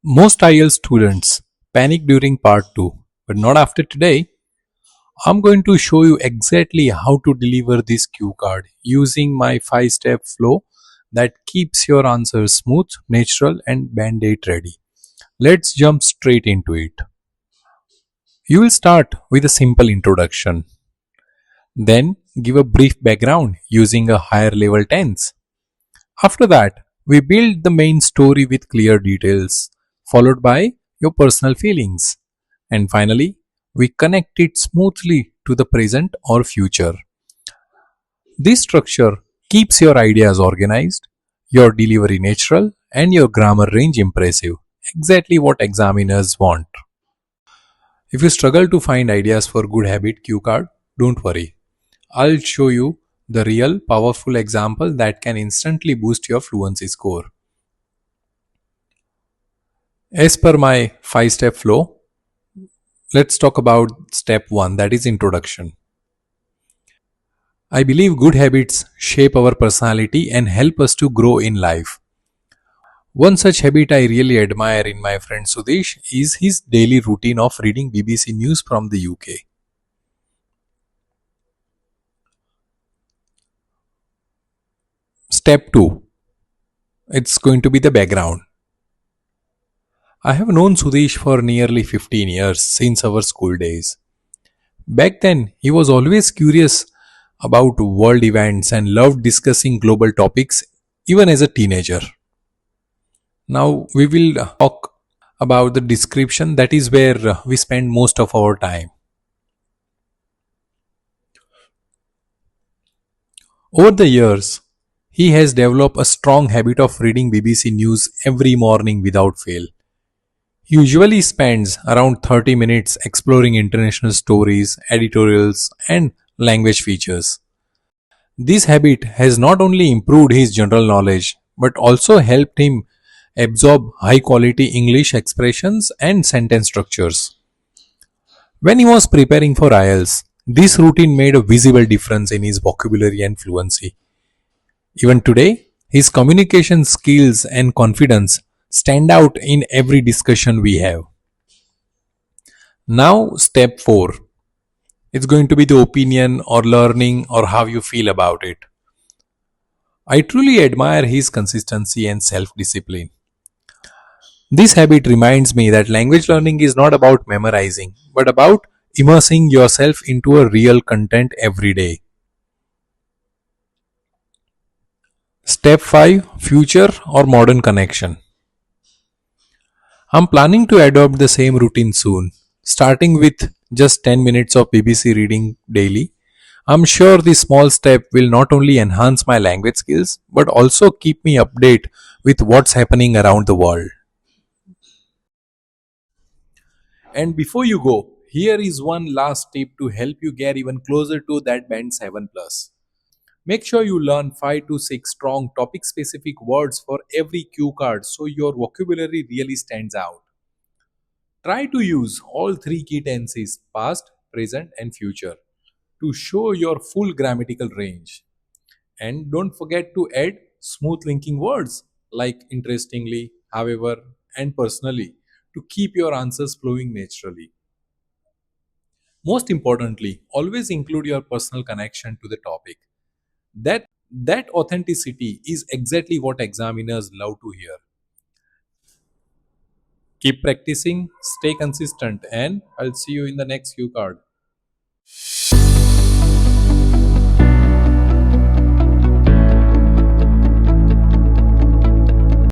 Most IELTS students panic during part 2, but not after today. I'm going to show you exactly how to deliver this cue card using my 5-step flow that keeps your answers smooth, natural, and band aid ready. Let's jump straight into it. You will start with a simple introduction, then give a brief background using a higher level tense. After that, we build the main story with clear details, followed by your personal feelings. And finally, we connect it smoothly to the present or future. This structure keeps your ideas organized, your delivery natural, and your grammar range impressive. Exactly what examiners want. If you struggle to find ideas for good habit cue card, don't worry. I'll show you the real powerful example that can instantly boost your fluency score. As per my 5-step flow, let's talk about step 1, that is introduction. I believe good habits shape our personality and help us to grow in life. One such habit I really admire in my friend Sudesh is his daily routine of reading BBC News from the UK. Step 2, it's going to be the background. I have known Sudesh for nearly 15 years since our school days. Back then, he was always curious about world events and loved discussing global topics even as a teenager. Now, we will talk about the description, that is where we spend most of our time. Over the years, he has developed a strong habit of reading BBC News every morning without fail. He usually spends around 30 minutes exploring international stories, editorials, and language features. This habit has not only improved his general knowledge but also helped him absorb high quality English expressions and sentence structures. When he was preparing for IELTS, this routine made a visible difference in his vocabulary and fluency. Even today, his communication skills and confidence stand out in every discussion we have. Now, step 4. It's going to be the opinion or learning or how you feel about it. I truly admire his consistency and self discipline. This habit reminds me that language learning is not about memorizing, but about immersing yourself into a real content every day. Step 5, future or modern connection. I'm planning to adopt the same routine soon, starting with just 10 minutes of BBC reading daily. I'm sure this small step will not only enhance my language skills but also keep me updated with what's happening around the world. And before you go, here is one last tip to help you get even closer to that band 7 plus. Make sure you learn 5 to 6 strong topic specific words for every cue card so your vocabulary really stands out. Try to use all three key tenses past, present, and future to show your full grammatical range. And don't forget to add smooth linking words like interestingly, however, and personally to keep your answers flowing naturally. Most importantly, always include your personal connection to the topic. That authenticity is exactly what examiners love to hear. Keep practicing, stay consistent, and I'll see you in the next cue card.